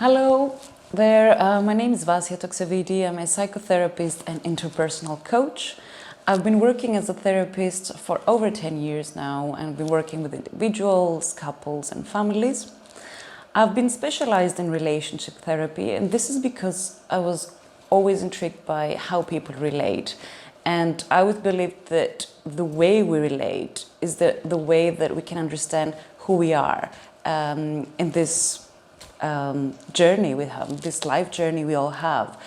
Hello there, my name is Vasia Toksavidi. I'm a psychotherapist and interpersonal coach. I've been working as a therapist for over 10 years now and been working with individuals, couples and families. I've been specialized in relationship therapy, and this is because I was always intrigued by how people relate. And I always believed that the way we relate is the way that we can understand who we are in this journey we have, this life journey we all have.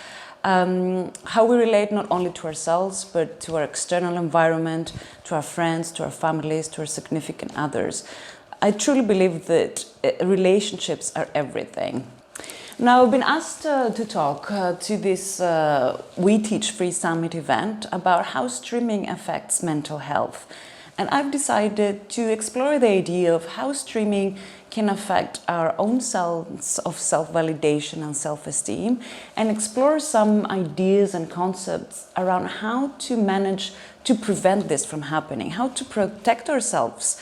How we relate not only to ourselves, but to our external environment, to our friends, to our families, to our significant others. I truly believe that relationships are everything. Now, I've been asked to talk to this We Teach Free Summit event about how streaming affects mental health. And I've decided to explore the idea of how streaming can affect our own sense of self-validation and self-esteem, and explore some ideas and concepts around how to manage to prevent this from happening, how to protect ourselves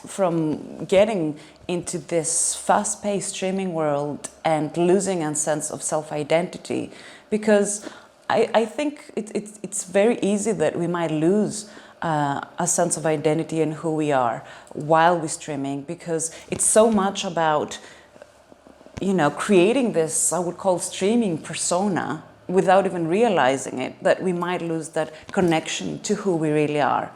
from getting into this fast-paced streaming world and losing a sense of self-identity. Because I think it's very easy that we might lose a sense of identity and who we are while we're streaming, because it's so much about, creating this, I would call, streaming persona without even realizing it, that we might lose that connection to who we really are.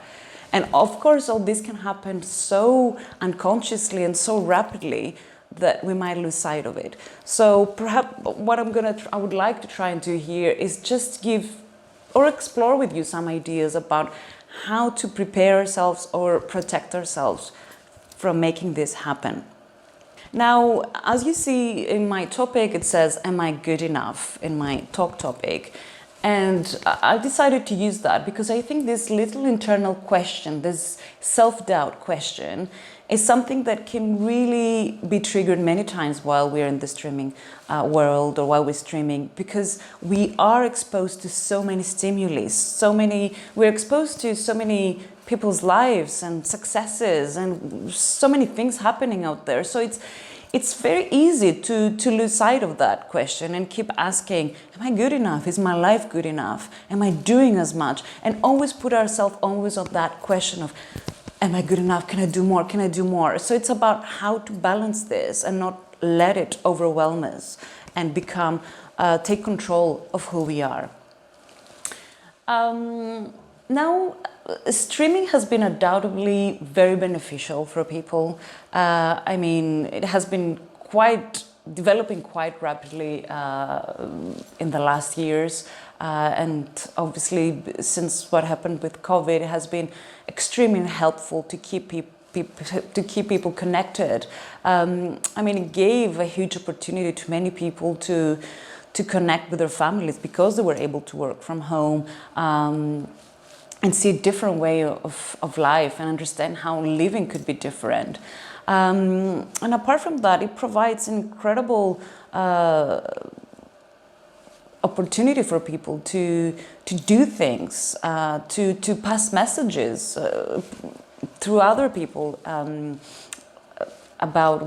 And of course, all this can happen so unconsciously and so rapidly that we might lose sight of it. So perhaps what I would like to try and do here is just give or explore with you some ideas about how to prepare ourselves or protect ourselves from making this happen. Now, as you see in my topic, it says, am I good enough, in my talk topic? And I decided to use that because I think this little internal question, this self-doubt question, is something that can really be triggered many times while we're in the streaming world or while we're streaming, because we are exposed to so many stimuli, we're exposed to so many people's lives and successes and so many things happening out there. So it's very easy to lose sight of that question and keep asking, am I good enough? Is my life good enough? Am I doing as much? And always put ourselves always on that question of, am I good enough? Can I do more? Can I do more? So it's about how to balance this and not let it overwhelm us and take control of who we are. Now, streaming has been undoubtedly very beneficial for people. It has been developing quite rapidly in the last years. And obviously, since what happened with COVID, it has been extremely helpful to keep people connected. It gave a huge opportunity to many people to connect with their families because they were able to work from home. And see a different way of life and understand how living could be different. And apart from that, it provides incredible opportunity for people to do things, to pass messages through other people about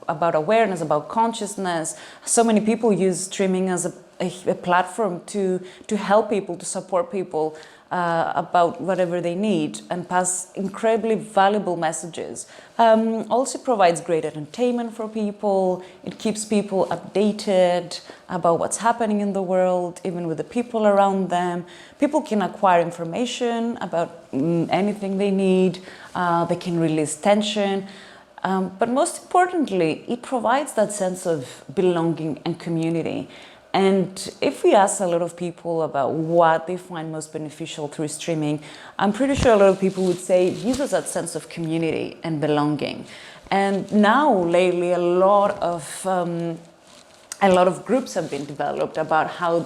about awareness, about consciousness. So many people use streaming as a platform to help people, to support people about whatever they need and pass incredibly valuable messages. Also provides great entertainment for people. It keeps people updated about what's happening in the world, even with the people around them. People can acquire information about anything they need. They can release tension. But most importantly, it provides that sense of belonging and community. And if we ask a lot of people about what they find most beneficial through streaming, I'm pretty sure a lot of people would say it gives us that sense of community and belonging. And now, lately, a lot of groups have been developed about how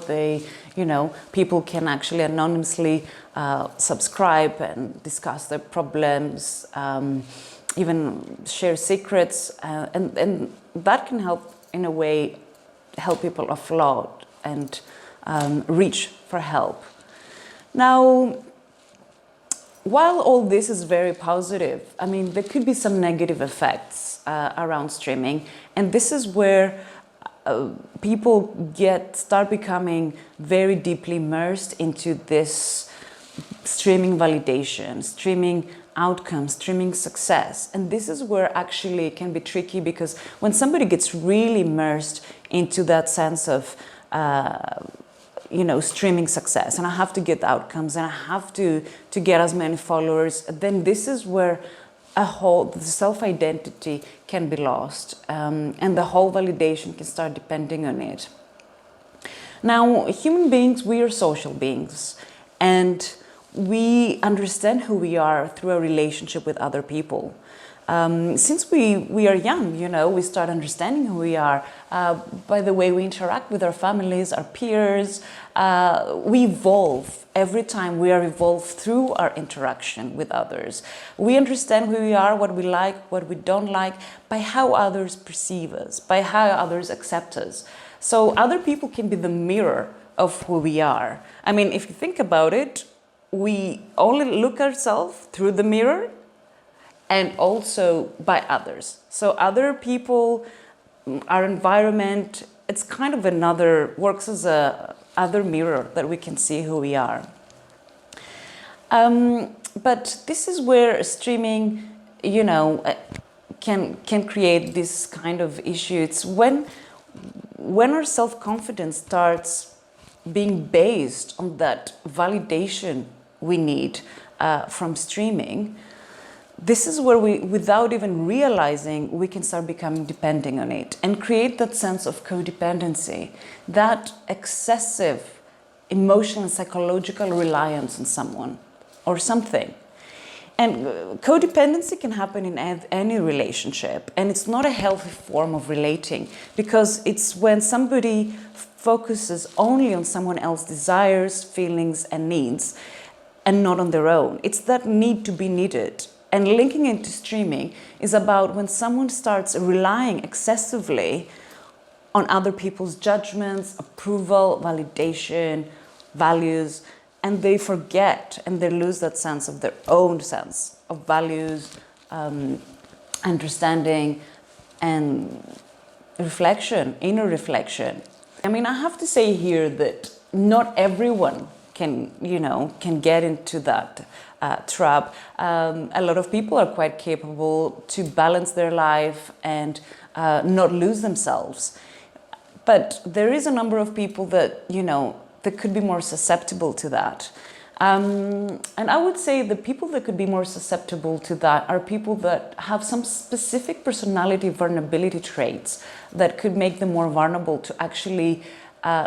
people can actually anonymously subscribe and discuss their problems, even share secrets, and that can help in a way help people offload and reach for help. Now, while all this is very positive, I mean, there could be some negative effects around streaming, and this is where people start becoming very deeply immersed into this streaming validation, streaming outcomes, streaming success. And this is where actually it can be tricky, because when somebody gets really immersed into that sense of streaming success, and I have to get outcomes, and I have to get as many followers, then this is where the self-identity can be lost, and the whole validation can start depending on it. Now, human beings, we are social beings, and we understand who we are through a relationship with other people. Since we are young, we start understanding who we are by the way we interact with our families, our peers. We evolve every time. We are evolved through our interaction with others. We understand who we are, what we like, what we don't like, by how others perceive us, by how others accept us. So other people can be the mirror of who we are. I mean, if you think about it, we only look ourselves through the mirror, and also by others. So other people, our environment, it's kind of works as other mirror that we can see who we are. But this is where streaming, can create this kind of issue. It's when our self-confidence starts being based on that validation we need from streaming. This is where we, without even realizing, we can start becoming dependent on it and create that sense of codependency, that excessive emotional and psychological reliance on someone or something. And codependency can happen in any relationship, and it's not a healthy form of relating, because it's when somebody focuses only on someone else's desires, feelings, and needs, and not on their own. It's that need to be needed. And linking into streaming is about when someone starts relying excessively on other people's judgments, approval, validation, values, and they forget and they lose that sense of their own sense of values, understanding, and reflection, inner reflection. I mean, I have to say here that not everyone can get into that trap. A lot of people are quite capable to balance their life and not lose themselves. But there is a number of people that, that could be more susceptible to that. And I would say the people that could be more susceptible to that are people that have some specific personality vulnerability traits that could make them more vulnerable to actually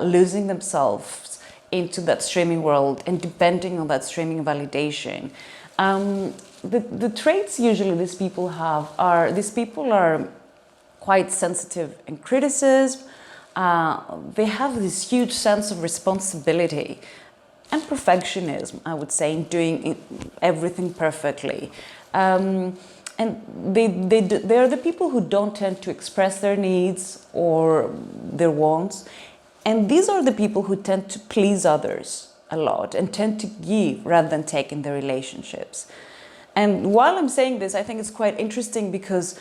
losing themselves into that streaming world and depending on that streaming validation. The traits usually these people have are quite sensitive in criticism. They have this huge sense of responsibility and perfectionism, I would say, in doing everything perfectly. And they are the people who don't tend to express their needs or their wants. And these are the people who tend to please others a lot and tend to give rather than take in their relationships. And while I'm saying this, I think it's quite interesting because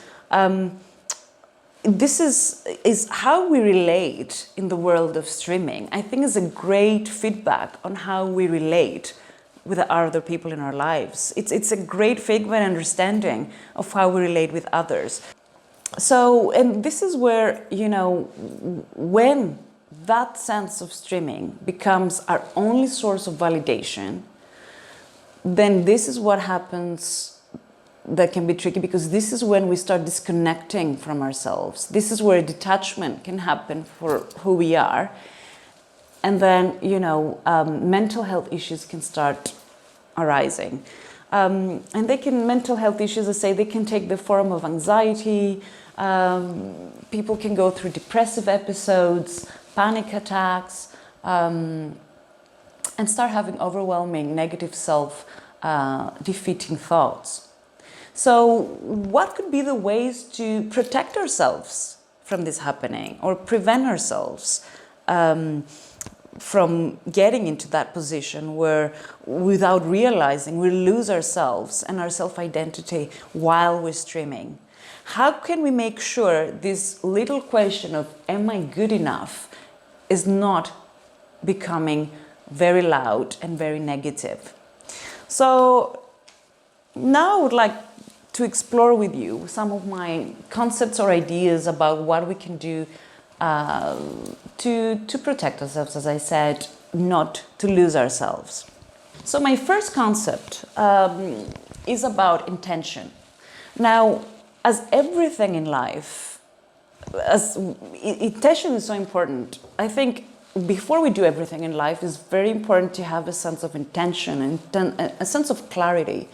this is how we relate in the world of streaming. I think is a great feedback on how we relate with other people in our lives. It's a great feedback and understanding of how we relate with others. So, and this is where, when that sense of streaming becomes our only source of validation, then this is what happens that can be tricky, because this is when we start disconnecting from ourselves. This is where detachment can happen for who we are. And then, mental health issues can start arising. And mental health issues, I say, they can take the form of anxiety. People can go through depressive episodes, panic attacks, and start having overwhelming negative self-defeating thoughts. So what could be the ways to protect ourselves from this happening or prevent ourselves from getting into that position where, without realizing, we lose ourselves and our self-identity while we're streaming. How can we make sure this little question of, am I good enough, is not becoming very loud and very negative? So now I would like to explore with you some of my concepts or ideas about what we can do to protect ourselves, as I said, not to lose ourselves. So my first concept is about intention. Now, as everything in life, as intention is so important. I think before we do everything in life, it's very important to have a sense of intention and a sense of clarity.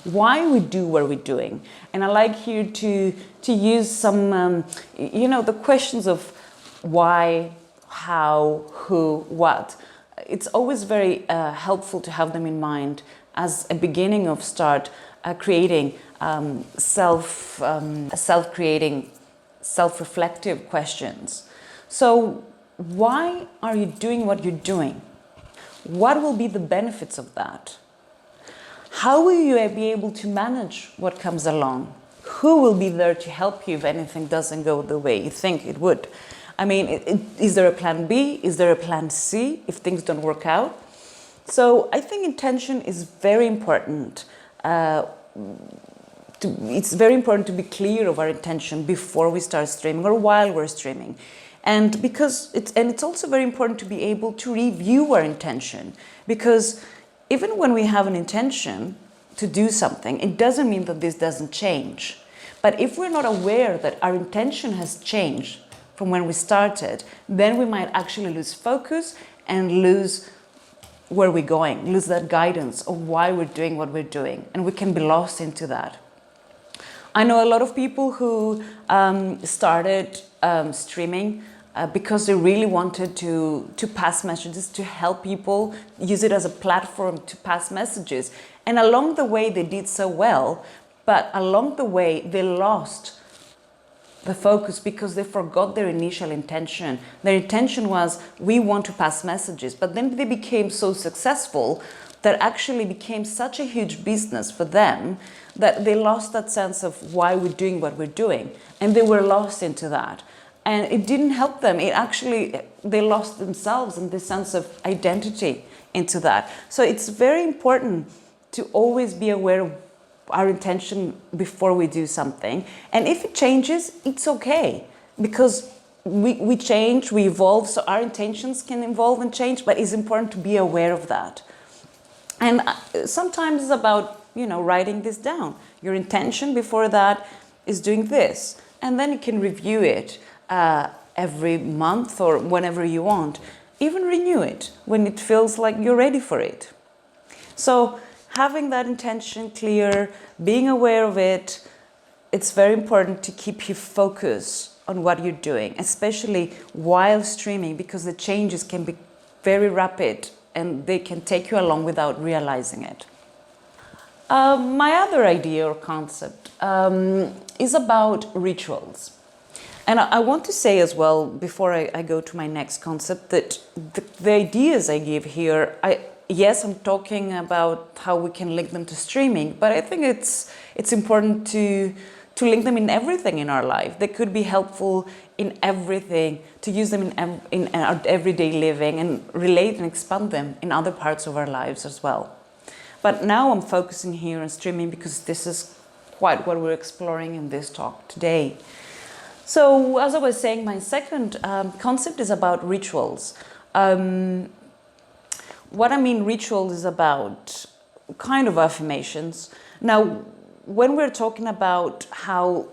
Why we do what we're doing. And I like here to use some, the questions of why, how, who, what. It's always very helpful to have them in mind as a beginning of start creating self-creating, self-reflective questions. So why are you doing what you're doing? What will be the benefits of that? How will you be able to manage what comes along? Who will be there to help you if anything doesn't go the way you think it would? I mean, is there a plan B? Is there a plan C if things don't work out? So I think intention is very important. It's very important to be clear of our intention before we start streaming or while we're streaming. And it's also very important to be able to review our intention, because even when we have an intention to do something, it doesn't mean that this doesn't change. But if we're not aware that our intention has changed from when we started, then we might actually lose focus and lose where we're going, lose that guidance of why we're doing what we're doing, and we can be lost into that. I know a lot of people who started streaming because they really wanted to pass messages, to help people, use it as a platform to pass messages. And along the way, they did so well, but along the way, they lost the focus because they forgot their initial intention. Their intention was, we want to pass messages, but then they became so successful that actually became such a huge business for them that they lost that sense of why we're doing what we're doing. And they were lost into that. And it didn't help them. They lost themselves and the sense of identity into that. So it's very important to always be aware of our intention before we do something. And if it changes, it's okay. Because we change, we evolve, so our intentions can evolve and change, but it's important to be aware of that. And sometimes it's about, writing this down. Your intention before that is doing this. And then you can review it every month or whenever you want. Even renew it when it feels like you're ready for it. So having that intention clear, being aware of it, it's very important to keep you focused on what you're doing, especially while streaming, because the changes can be very rapid and they can take you along without realizing it. My other idea or concept is about rituals. And I want to say as well, before I go to my next concept, that the ideas I give here, yes, I'm talking about how we can link them to streaming, but I think it's important to link them in everything in our life. They could be helpful in everything, to use them in our everyday living and relate and expand them in other parts of our lives as well. But now I'm focusing here on streaming because this is quite what we're exploring in this talk today. So, as I was saying, my second concept is about rituals. What I mean ritual is about kind of affirmations. Now, when we're talking about how,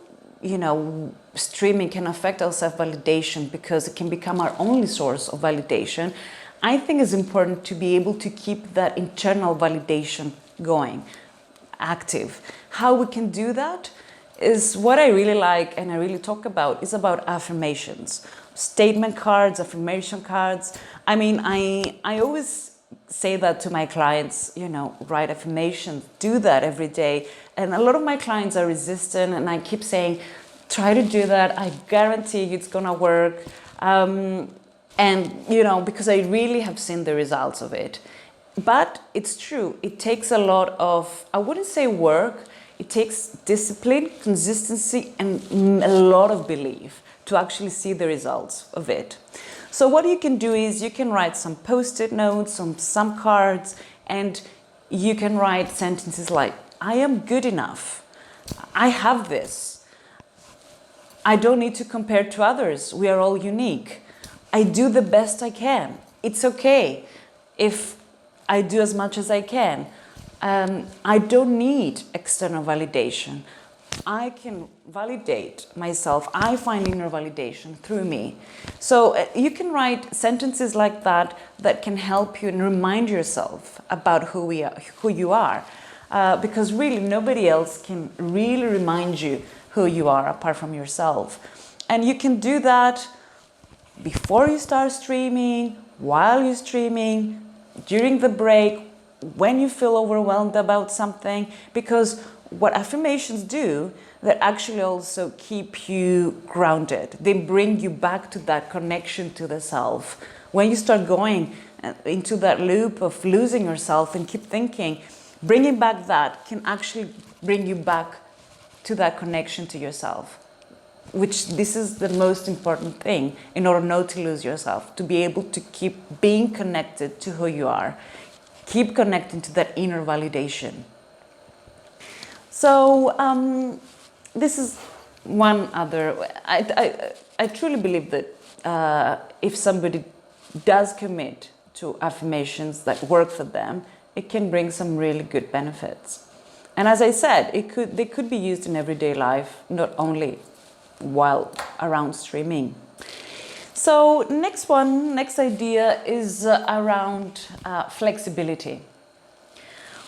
streaming can affect our self-validation because it can become our only source of validation, I think it's important to be able to keep that internal validation going, active. How we can do that is what I really like and I really talk about is about affirmations, statement cards, affirmation cards. I mean, I always say that to my clients, write affirmations, do that every day. And a lot of my clients are resistant and I keep saying, try to do that. I guarantee you it's gonna work. And, you know, because I really have seen the results of it. But it's true, it takes a lot of, I wouldn't say work, it takes discipline, consistency, and a lot of belief to actually see the results of it. So what you can do is you can write some post-it notes on some cards, and you can write sentences like, I am good enough. I have this. I don't need to compare to others. We are all unique. I do the best I can. It's okay if I do as much as I can. I don't need external validation. I can validate myself. I find inner validation through me. So you can write sentences like that that can help you and remind yourself about who you are. Because really nobody else can really remind you who you are apart from yourself. And you can do that before you start streaming, while you're streaming, during the break, when you feel overwhelmed about something, because what affirmations do, they actually also keep you grounded. They bring you back to that connection to the self. When you start going into that loop of losing yourself and keep thinking, bringing back that can actually bring you back to that connection to yourself, which this is the most important thing in order not to lose yourself, to be able to keep being connected to who you are, keep connecting to that inner validation. So this is one other, I truly believe that if somebody does commit to affirmations that work for them, it can bring some really good benefits. And as I said, they could be used in everyday life, not only while around streaming. So next idea is around flexibility.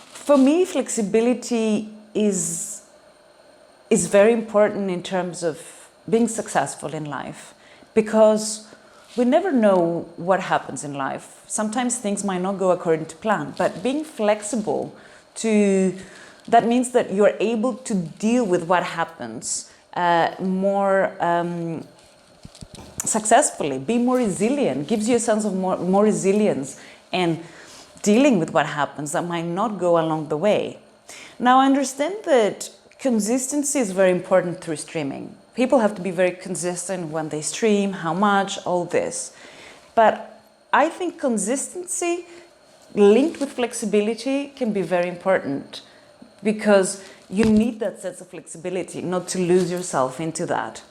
For me, flexibility is very important in terms of being successful in life, because we never know what happens in life. Sometimes things might not go according to plan, but being flexible that means that you're able to deal with what happens more successfully, be more resilient, gives you a sense of more resilience and dealing with what happens that might not go along the way. Now, I understand that consistency is very important through streaming. People have to be very consistent when they stream, how much, all this. But I think consistency linked with flexibility can be very important, because you need that sense of flexibility, not to lose yourself into that.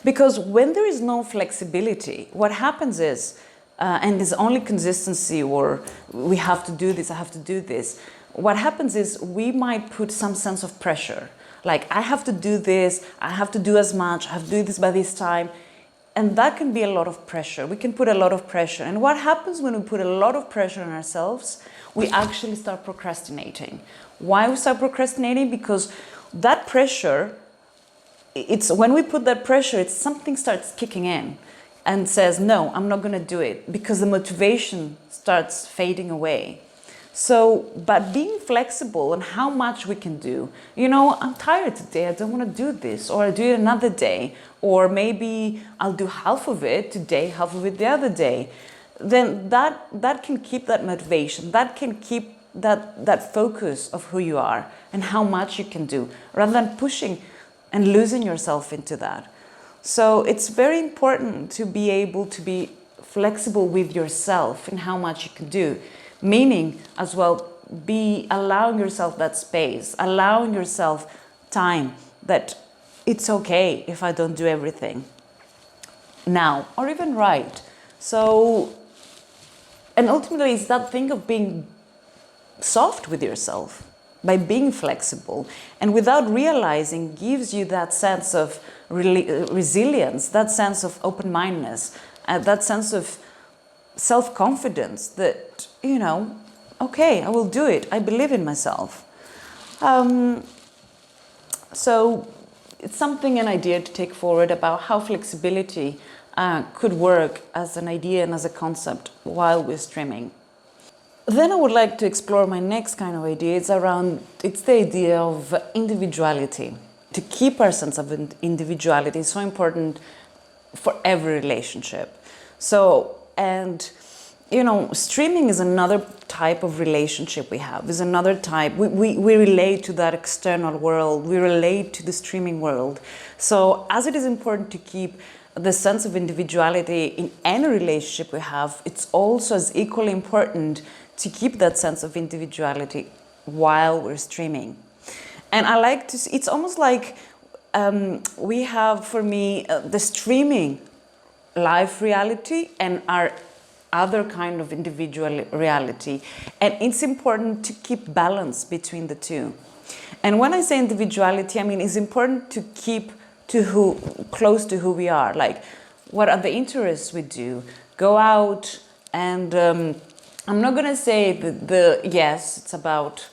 Because when there is no flexibility, what happens is, and there's only consistency, or we have to do this, I have to do this, what happens is we might put some sense of pressure. Like, I have to do this, I have to do as much, I have to do this by this time. And that can be a lot of pressure. We can put a lot of pressure. And what happens when we put a lot of pressure on ourselves? We actually start procrastinating. Why we start procrastinating? Because that pressure, it's when we put that pressure, it's something starts kicking in and says, no, I'm not going to do it, because the motivation starts fading away. So, but being flexible on how much we can do, you know, I'm tired today, I don't want to do this, or I'll do it another day, or maybe I'll do half of it today, half of it the other day. Then that can keep that motivation, that can keep that focus of who you are and how much you can do, rather than pushing and losing yourself into that. So it's very important to be able to be flexible with yourself and how much you can do. Meaning, as well, be allowing yourself that space, allowing yourself time, that it's okay if I don't do everything now, or even right. So, and ultimately it's that thing of being soft with yourself, by being flexible, and without realizing gives you that sense of resilience, that sense of open-mindedness, that sense of self-confidence that, you know, okay, I will do it. I believe in myself. So it's something, an idea to take forward about how flexibility could work as an idea and as a concept while we're streaming. Then I would like to explore my next kind of idea. It's the idea of individuality. To keep our sense of individuality is so important for every relationship. So And you know, streaming is another type of relationship we have, is another type. We relate to that external world, we relate to the streaming world. So as it is important to keep the sense of individuality in any relationship we have, it's also as equally important to keep that sense of individuality while we're streaming. And I like to see, it's almost like we have, for me, the streaming live reality and our other kind of individual reality. And it's important to keep balance between the two. And when I say individuality, I mean it's important to keep close to who we are. Like, what are the interests we do? Go out and I'm not gonna say yes, it's about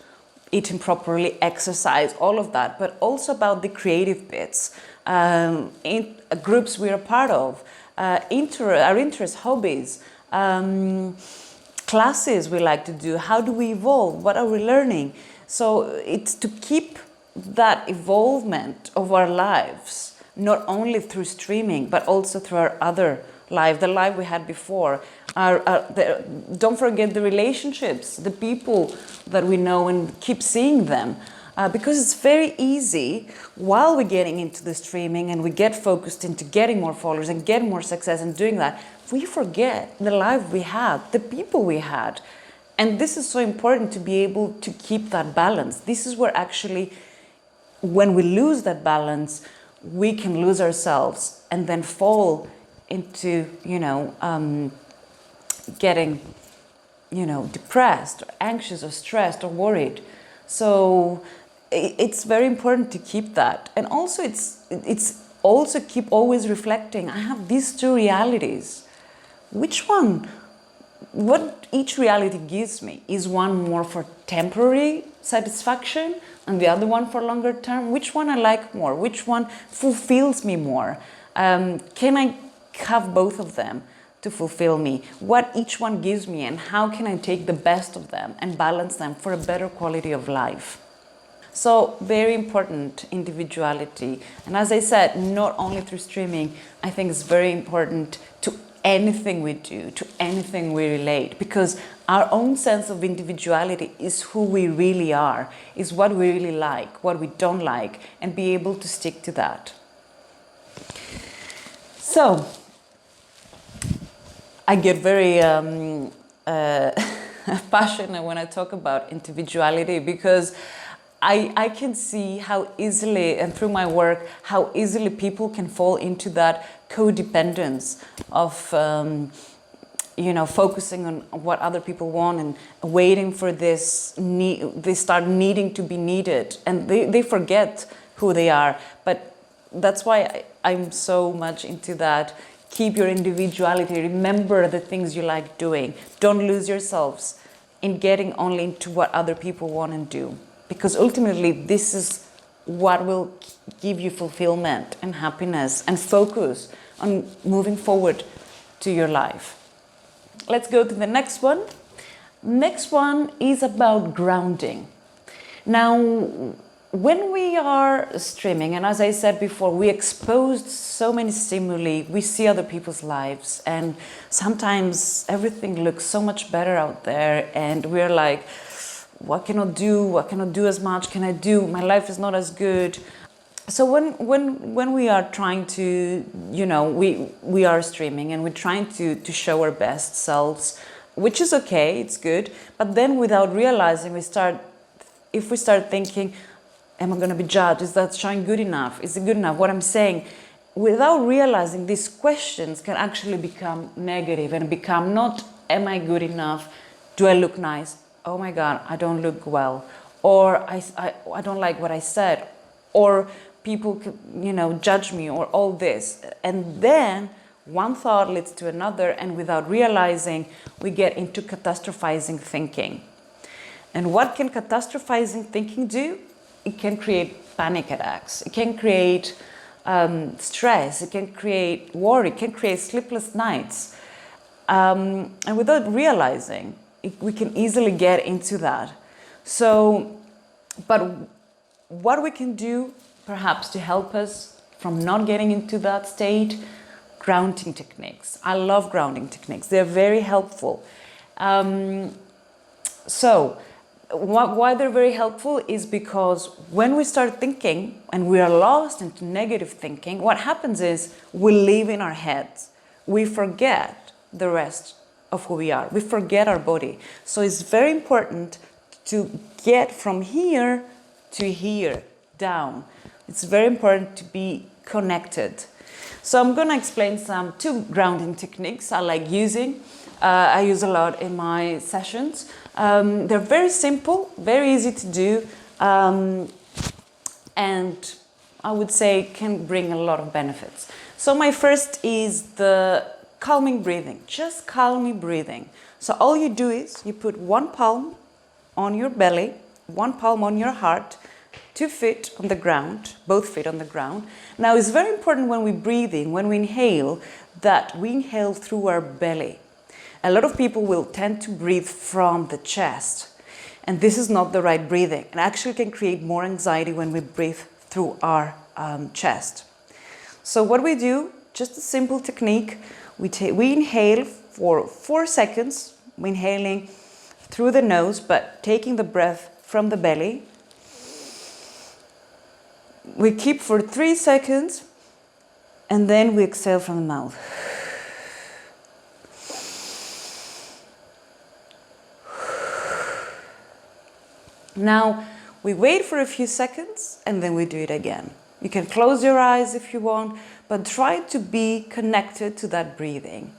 eating properly, exercise, all of that, but also about the creative bits, in groups we're a part of, our interests, hobbies, classes we like to do, how do we evolve, what are we learning? So it's to keep that evolvement of our lives, not only through streaming, but also through our other life, the life we had before. Don't forget the relationships, the people that we know, and keep seeing them. Because it's very easy, while we're getting into the streaming and we get focused into getting more followers and getting more success and doing that, we forget the life we had, the people we had. And this is so important, to be able to keep that balance. This is where actually, when we lose that balance, we can lose ourselves and then fall into, getting, depressed or anxious or stressed or worried. So it's very important to keep that. And also it's also keep always reflecting, I have these two realities. Which one, what each reality gives me, is one more for temporary satisfaction and the other one for longer term? Which one I like more? Which one fulfills me more? Can I have both of them to fulfill me? What each one gives me, and how can I take the best of them and balance them for a better quality of life? So very important, individuality. And as I said, not only through streaming, I think it's very important to anything we do, to anything we relate, because our own sense of individuality is who we really are, is what we really like, what we don't like, and be able to stick to that. So I get very passionate when I talk about individuality, because I can see how easily, and through my work, how easily people can fall into that codependence of, focusing on what other people want and waiting for this need. They start needing to be needed, and they forget who they are. But that's why I'm so much into that. Keep your individuality. Remember the things you like doing. Don't lose yourselves in getting only into what other people want and do. Because ultimately, this is what will give you fulfillment and happiness and focus on moving forward to your life. Let's go to the next one. Next one is about grounding. Now, when we are streaming, and as I said before, we exposed so many stimuli, we see other people's lives, and sometimes everything looks so much better out there, and we're like, what can I do? What can I do as much? Can I do? My life is not as good. So when we are trying to, we are streaming and we're trying to show our best selves, which is okay, it's good. But then without realizing, if we start thinking, am I going to be judged? Is that showing good enough? Is it good enough? What I'm saying, without realizing, these questions can actually become negative and become not, am I good enough? Do I look nice? Oh my God, I don't look well. Or I don't like what I said. Or people, judge me, or all this. And then one thought leads to another, and without realizing, we get into catastrophizing thinking. And what can catastrophizing thinking do? It can create panic attacks. It can create stress. It can create worry. It can create sleepless nights. And without realizing, we can easily get into that. So, but what we can do perhaps to help us from not getting into that state, grounding techniques. I love grounding techniques. They're very helpful. So why they're very helpful is because when we start thinking and we are lost into negative thinking, what happens is we live in our heads. We forget the rest of who we are. We forget our body. So it's very important to get from here to here, down. It's very important to be connected. So I'm going to explain two grounding techniques I like using. I use a lot in my sessions. They're very simple, very easy to do, and I would say can bring a lot of benefits. So my first is the calming breathing, just calming breathing. So all you do is you put one palm on your belly, one palm on your heart, 2 feet on the ground, both feet on the ground. Now it's very important when we breathe in, when we inhale, that we inhale through our belly. A lot of people will tend to breathe from the chest, and this is not the right breathing. It actually can create more anxiety when we breathe through our chest. So what we do, just a simple technique, we inhale for 4 seconds, we're inhaling through the nose, but taking the breath from the belly. We keep for 3 seconds, and then we exhale from the mouth. Now, we wait for a few seconds, and then we do it again. You can close your eyes if you want, but try to be connected to that breathing.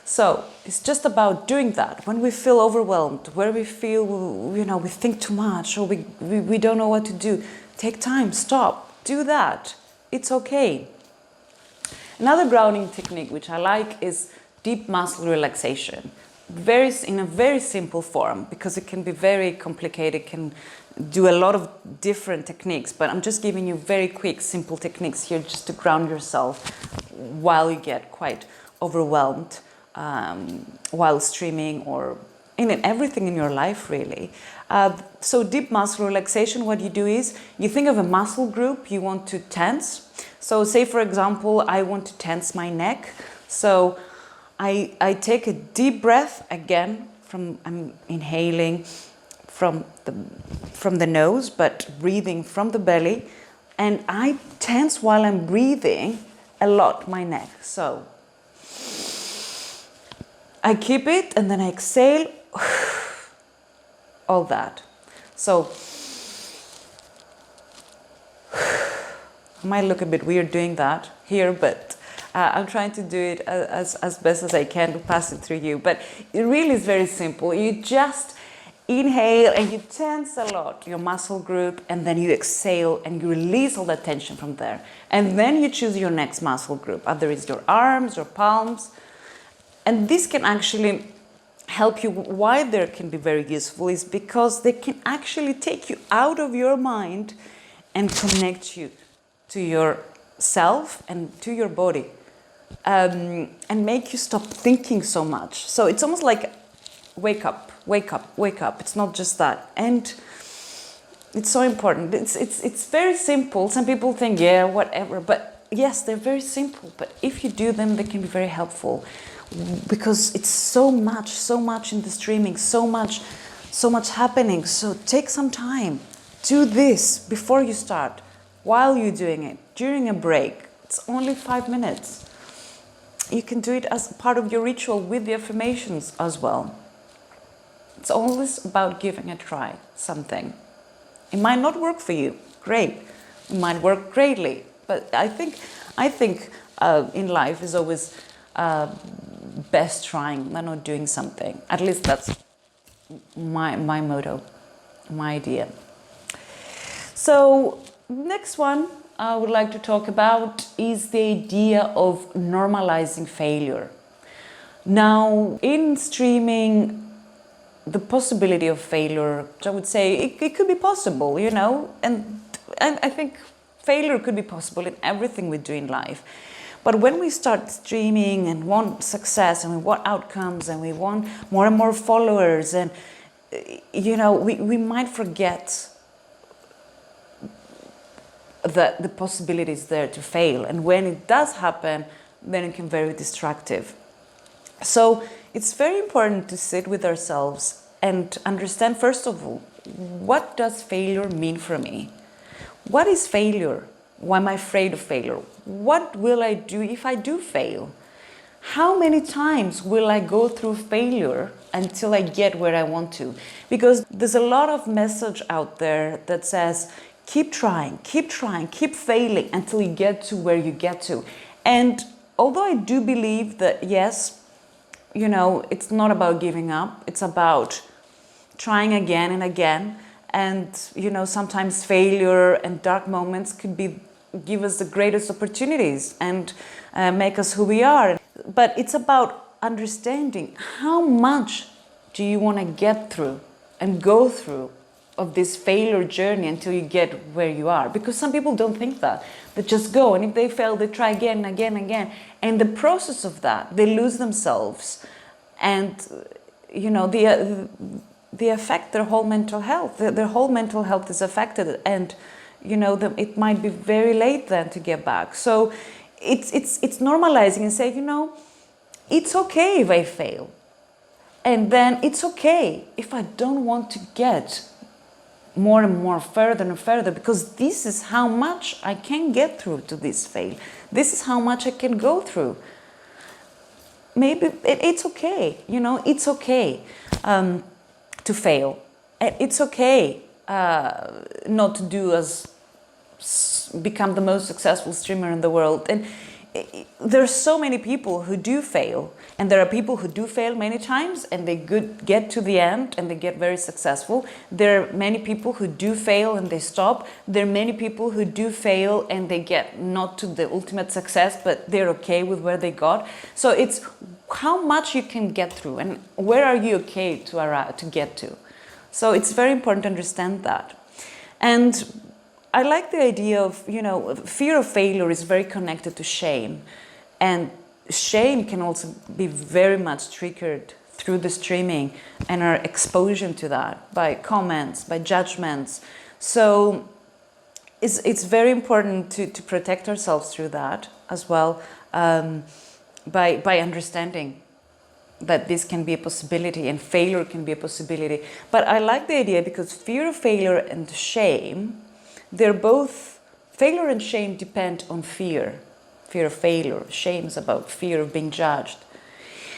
So it's just about doing that. When we feel overwhelmed, where we feel, we think too much, or we don't know what to do, take time, stop, do that. It's okay. Another grounding technique which I like is deep muscle relaxation. In a very simple form, because it can be very complicated, can do a lot of different techniques, but I'm just giving you very quick, simple techniques here just to ground yourself while you get quite overwhelmed while streaming or in everything in your life, really. So deep muscle relaxation, what you do is you think of a muscle group you want to tense. So say, for example, I want to tense my neck. So I take a deep breath again. I'm inhaling from the nose, but breathing from the belly, and I tense while I'm breathing a lot my neck. So I keep it, and then I exhale, all that. So I might look a bit weird doing that here, but I'm trying to do it as best as I can to pass it through you. But it really is very simple. You just inhale and you tense a lot your muscle group, and then you exhale and you release all that tension from there. And then you choose your next muscle group, either it's your arms or palms. And this can actually help you. Why they can be very useful is because they can actually take you out of your mind and connect you to yourself and to your body, and make you stop thinking so much. So it's almost like wake up, wake up, wake up. It's not just that. And it's so important. It's very simple. Some people think, yeah, whatever. But yes, they're very simple. But if you do them, they can be very helpful. Because it's so much in the streaming, so much happening. So take some time, do this before you start, while you're doing it, during a break. It's only 5 minutes. You can do it as part of your ritual with the affirmations as well. It's always about giving a try, something. It might not work for you, great. It might work greatly, but I think in life is always best trying than not doing something. At least that's my motto, my idea. So next one I would like to talk about is the idea of normalizing failure. Now, in streaming, the possibility of failure, I would say it could be possible, and I think failure could be possible in everything we do in life. But when we start streaming and want success and we want outcomes and we want more and more followers, and we might forget that the possibility is there to fail. And when it does happen, then it can be very destructive. So it's very important to sit with ourselves and understand, first of all, what does failure mean for me? What is failure? Why am I afraid of failure? What will I do if I do fail? How many times will I go through failure until I get where I want to? Because there's a lot of message out there that says, keep trying, keep failing until you get to where you get to. And although I do believe that, yes, it's not about giving up, it's about trying again and again. And, sometimes failure and dark moments could give us the greatest opportunities and make us who we are. But it's about understanding how much do you want to get through and go through of this failure journey until you get where you are. Because some people don't think that. They just go, and if they fail, they try again and again and again. And the process of that, they lose themselves. And, they affect their whole mental health. Their whole mental health is affected. And, it might be very late then to get back. So it's normalizing and saying, it's okay if I fail. And then it's okay if I don't want to get more and more further and further, because this is how much I can get through to this fail. This is how much I can go through. Maybe it's okay, it's okay to fail. It's okay not to become the most successful streamer in the world. And there's so many people who do fail, and there are people who do fail many times and they get to the end and they get very successful. There are many people who do fail and they stop. There are many people who do fail and they get not to the ultimate success, but they're okay with where they got. So it's how much you can get through and where are you okay to get to. So it's very important to understand that. And I like the idea of, fear of failure is very connected to shame. And shame can also be very much triggered through the streaming and our exposure to that by comments, by judgments. So it's very important to protect ourselves through that as well, by understanding that this can be a possibility and failure can be a possibility. But I like the idea because fear of failure and shame, failure and shame depend on fear of failure. Shame is about fear of being judged.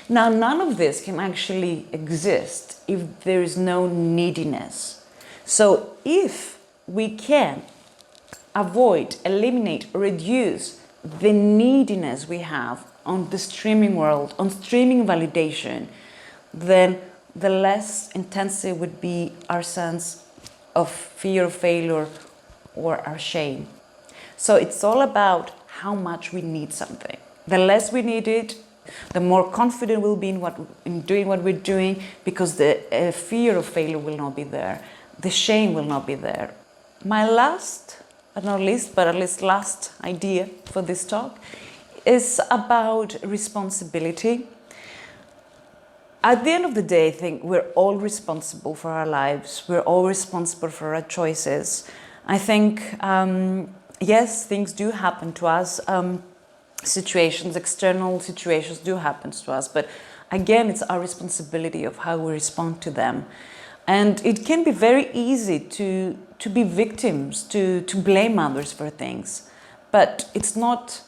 Now, none of this can actually exist if there is no neediness. So if we can avoid, eliminate, reduce the neediness we have on the streaming world, on streaming validation, then the less intensive would be our sense of fear of failure or our shame. So it's all about how much we need something. The less we need it, the more confident we'll be in doing what we're doing, because the fear of failure will not be there. The shame will not be there. My last, not least, but at least last idea for this talk is about responsibility. At the end of the day, I think we're all responsible for our lives. We're all responsible for our choices. I think, yes, things do happen to us. Situations, external situations do happen to us. But again, it's our responsibility of how we respond to them. And it can be very easy to be victims, to blame others for things. But it's not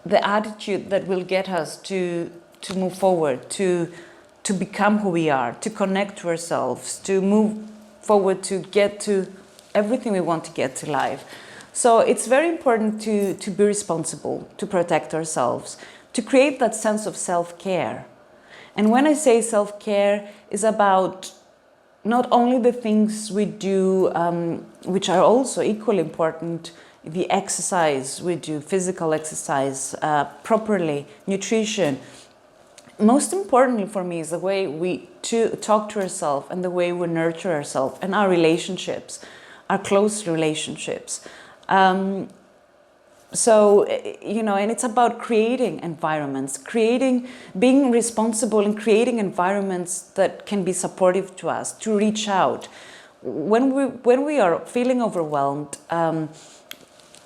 the attitude that will get us to move forward, to become who we are, to connect to ourselves, to move forward, to get to everything we want to get to life. So it's very important to be responsible, to protect ourselves, to create that sense of self-care. And when I say self-care, is about not only the things we do, which are also equally important, the exercise we do, physical exercise, properly, nutrition. Most importantly for me is the way we talk to ourselves and the way we nurture ourselves and our relationships, our close relationships. And it's about creating environments, being responsible and creating environments that can be supportive to us, to reach out. When we are feeling overwhelmed,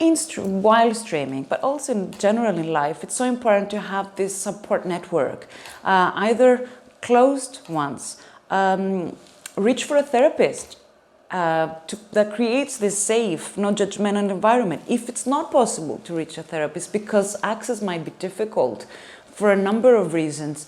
while streaming, but also in general in life, it's so important to have this support network, either closed ones, reach for a therapist that creates this safe, non-judgmental environment. If it's not possible to reach a therapist because access might be difficult for a number of reasons,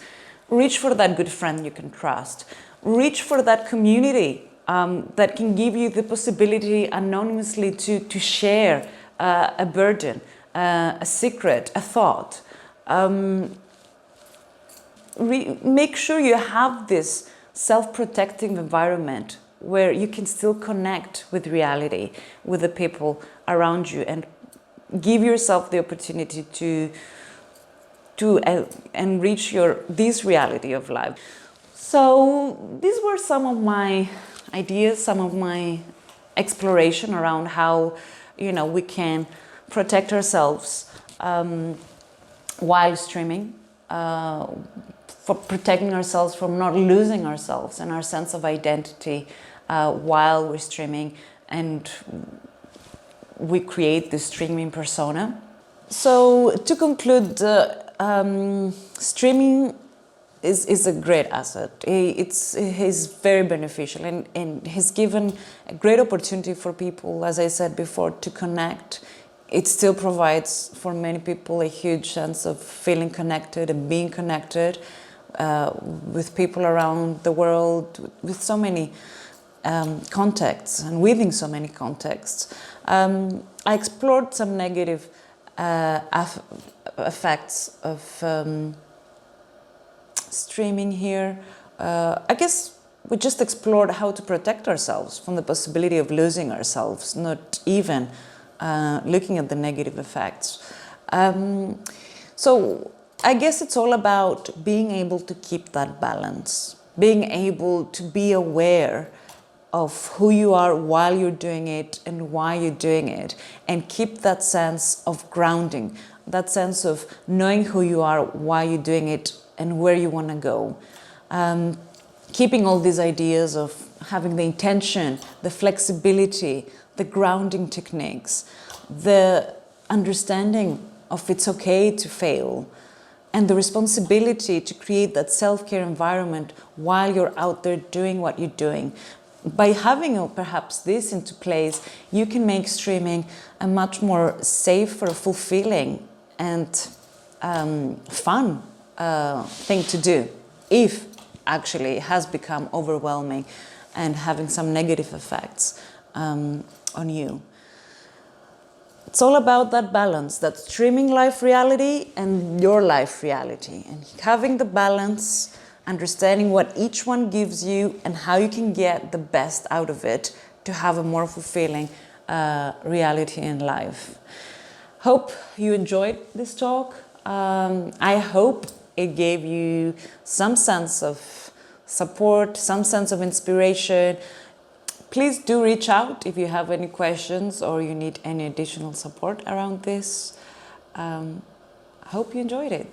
reach for that good friend you can trust. Reach for that community that can give you the possibility anonymously to share a burden, a secret, a thought. Make sure you have this self-protecting environment where you can still connect with reality, with the people around you, and give yourself the opportunity to enrich this reality of life. So these were some of my ideas, some of my exploration around how we can protect ourselves while streaming, for protecting ourselves from not losing ourselves and our sense of identity while we're streaming, and we create this streaming persona. So to conclude, streaming is a great asset. It's very beneficial and has given a great opportunity for people, as I said before, to connect. It still provides for many people a huge sense of feeling connected and being connected with people around the world, with so many contexts and within so many contexts. I explored some negative effects of streaming here. I guess we just explored how to protect ourselves from the possibility of losing ourselves, not even looking at the negative effects. So I guess it's all about being able to keep that balance, being able to be aware of who you are while you're doing it and why you're doing it, and keep that sense of grounding, that sense of knowing who you are, why you're doing it, and where you want to go. Keeping all these ideas of having the intention, the flexibility, the grounding techniques, the understanding of it's okay to fail, and the responsibility to create that self-care environment while you're out there doing what you're doing. By having perhaps this into place, you can make streaming a much more safer, fulfilling, and fun thing to do, if actually it has become overwhelming and having some negative effects on you. It's all about that balance, that streaming life reality and your life reality, and having the balance, understanding what each one gives you and how you can get the best out of it to have a more fulfilling reality in life. Hope you enjoyed this talk. I hope it gave you some sense of support, some sense of inspiration. Please do reach out if you have any questions or you need any additional support around this. I hope you enjoyed it.